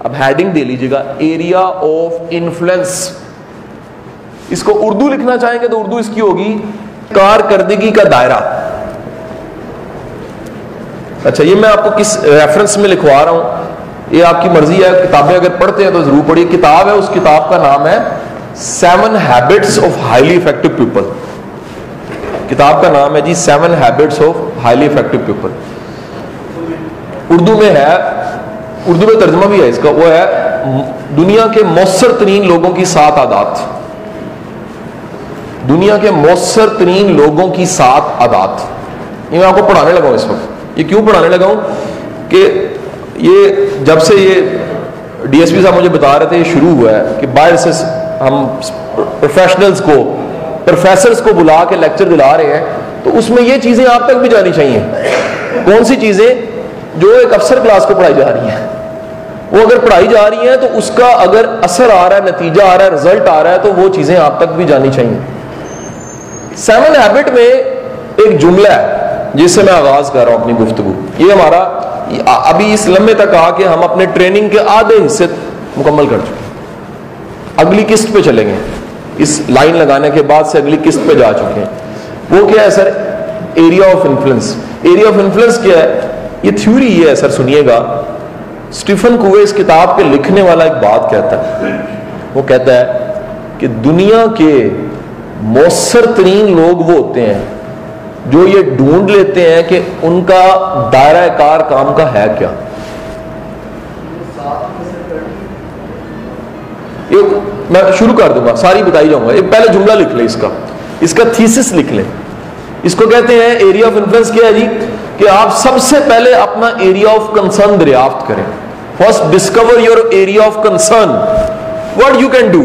اب ہیڈنگ دے لیجیے گا area of influence. اس کو اردو لکھنا چاہیں گے تو اردو اس کی ہوگی کارکردگی کا دائرہ. اچھا یہ میں آپ کو کس ریفرنس میں لکھوا رہا ہوں یہ آپ کی مرضی ہے, کتابیں اگر پڑھتے ہیں تو ضرور پڑھیے. کتاب ہے, اس کتاب کا نام ہے 7 Habits of Highly Effective People. کتاب کا نام ہے جی 7 Habits of Highly Effective People. Urdu میں ہے, اردو میں ترجمہ بھی ہے اس کا, وہ ہے دنیا کے مؤثر ترین لوگوں کی 7 عادات. دنیا کے مؤثر ترین لوگوں کی 7 عادات. یہ میں آپ کو پڑھانے لگا ہوں اس وقت. یہ کیوں پڑھانے لگا ہوں کہ یہ جب سے یہ ڈی ایس پی صاحب مجھے بتا رہے تھے یہ شروع ہوا ہے کہ باہر سے ہم پروفیشنلز کو, پروفیسرز کو بلا کے لیکچر دلا رہے ہیں, تو اس میں یہ چیزیں آپ تک بھی جانی چاہیے. کون سی چیزیں جو ایک افسر کلاس کو پڑھائی جا رہی ہیں, وہ اگر پڑھائی جا رہی ہیں تو اس کا اگر اثر آ رہا ہے, نتیجہ آ رہا ہے, رزلٹ آ رہا ہے, تو وہ چیزیں آپ تک بھی جانی چاہیے. 7 ہیبٹ میں ایک جملہ ہے جس سے میں آغاز کر رہا ہوں اپنی گفتگو. یہ ہمارا ابھی اس لمحے تک آ کے ہم اپنے ٹریننگ کے آدھے حصے مکمل کر چکے ہیں. اگلی قسط پہ چلیں گے, اس لائن لگانے کے بعد سے اگلی قسط پہ جا چکے ہیں. وہ کیا ہے sir? Area of influence. Area of influence کیا ہے؟ یہ تھیوری یہ ہے سر, سنیے گا. اسٹیفن کووے اس کتاب کے لکھنے والا ایک بات کہتا ہے. وہ کہتا ہے کہ دنیا کے مؤثر ترین لوگ وہ ہوتے ہیں جو یہ ڈھونڈ لیتے ہیں کہ ان کا دائرہ کار کام کا ہے کیا. میں شروع کر دوں گا, ساری بتائی جاؤں گا. ایک پہلے جملہ لکھ لیں, اس کا تھیسس لکھ لیں. اس کو کہتے ہیں ایریا آف انفلوئنس. کیا ہے جی کہ آپ سب سے پہلے اپنا ایریا آف کنسرن دریافت کریں. First discover your area of concern. What you can do,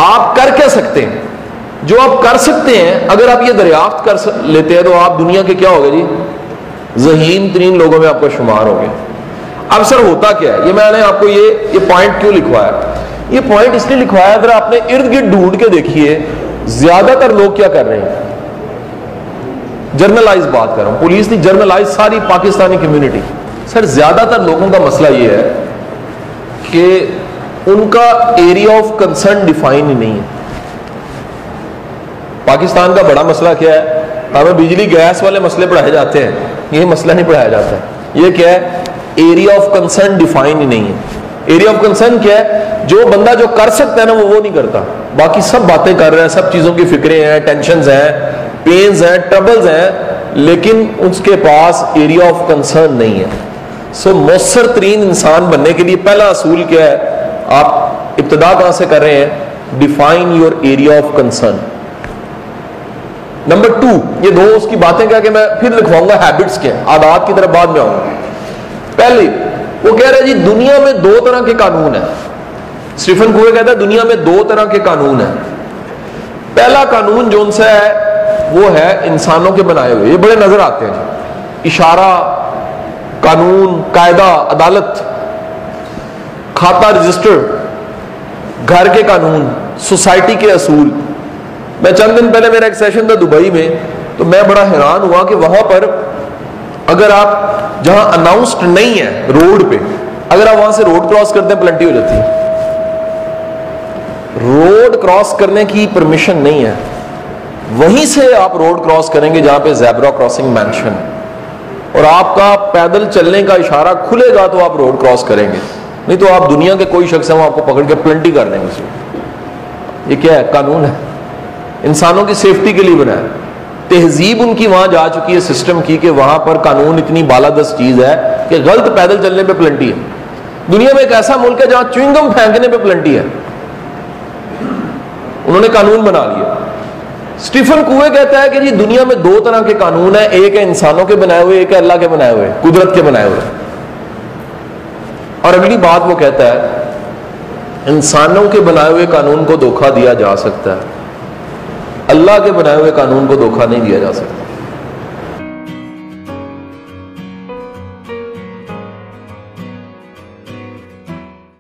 آپ کر کیا سکتے ہیں, جو آپ کر سکتے ہیں. اگر آپ یہ دریافت کر لیتے ہیں تو آپ دنیا کے کیا ہوگے جی, ذہین ترین لوگوں میں آپ کا شمار ہوگے. اب سر ہوتا کیا ہے, یہ میں نے آپ کو یہ پوائنٹ کیوں لکھوایا؟ یہ پوائنٹ اس لیے لکھوایا اگر آپ نے ارد گرد ڈھونڈ کے دیکھیے زیادہ تر لوگ کیا کر رہے ہیں. جرنلائز بات کر رہا ہوں, پولیس نہیں, جرنلائز ساری پاکستانی کمیونٹی. سر زیادہ تر لوگوں کا مسئلہ یہ ہے کہ ان کا ایریا آف کنسرن ڈیفائن ہی نہیں ہے. پاکستان کا بڑا مسئلہ کیا ہے؟ ہمیں بجلی گیس والے مسئلے پڑھائے جاتے ہیں, یہ مسئلہ نہیں پڑھایا جاتا ہے. یہ کیا ہے؟ ایریا آف کنسرن ڈیفائن ہی نہیں ہے. ایریا آف کنسرن کیا ہے؟ جو بندہ جو کر سکتا ہے نا وہ نہیں کرتا, باقی سب باتیں کر رہے ہیں, سب چیزوں کی فکریں ہیں, ٹینشنز ہیں, پینز ہیں, ٹربلز ہیں, لیکن اس کے پاس ایریا آف کنسرن نہیں ہے. سو مؤثر ترین انسان بننے کے لیے پہلا اصول کیا ہے؟ آپ ابتدا کہاں سے کر رہے ہیں؟ Define your area of concern. Number 2, یہ دو اس کی باتیں کیا کہ میں پھر لکھواؤں گا ہیبٹس کے, عادات کی طرف بعد میں آؤں گا. پہلے وہ کہہ رہے ہیں جی دنیا میں 2 طرح کے قانون ہیں. اسٹیفن کووے کہتا ہے دنیا میں 2 طرح کے قانون ہیں. پہلا قانون جو ان سے ہے وہ ہے انسانوں کے بنائے ہوئے. یہ بڑے نظر آتے ہیں, اشارہ, قانون, قاعدہ, عدالت, کھاتا رجسٹر, گھر کے قانون, سوسائٹی کے اصول. میں چند دن پہلے میرا ایک سیشن تھا دبئی میں, تو میں بڑا حیران ہوا کہ وہاں پر اگر آپ جہاں اناؤنسڈ نہیں ہے روڈ پہ, اگر آپ وہاں سے روڈ کراس کرتے ہیں پلنٹی ہو جاتی ہے. روڈ کراس کرنے کی پرمیشن نہیں ہے, وہیں سے آپ روڈ کراس کریں گے جہاں پہ زیبرا کراسنگ مینشن ہے, اور آپ کا پیدل چلنے کا اشارہ کھلے گا تو آپ روڈ کراس کریں گے, نہیں تو آپ دنیا کے کوئی شخص ہے وہ آپ کو پکڑ کے پلنٹی کر دیں گے. یہ کیا ہے؟ قانون ہے, انسانوں کی سیفٹی کے لیے بنا ہے. تہذیب ان کی وہاں جا چکی ہے سسٹم کی کہ وہاں پر قانون اتنی بالادست چیز ہے کہ غلط پیدل چلنے پہ پلنٹی ہے. دنیا میں ایک ایسا ملک ہے جہاں چوئنگم پھینکنے پہ پلنٹی ہے, انہوں نے قانون بنا لیا. اسٹیفن کووے کہتا ہے کہ جی دنیا میں 2 طرح کے قانون ہیں, ایک ہے انسانوں کے بنائے ہوئے, ایک ہے اللہ کے بنائے ہوئے, قدرت کے بنائے ہوئے. اور اگلی بات وہ کہتا ہے انسانوں کے بنائے ہوئے قانون کو دھوکہ دیا جا سکتا ہے, اللہ کے بنائے ہوئے قانون کو دھوکہ نہیں دیا جا سکتا.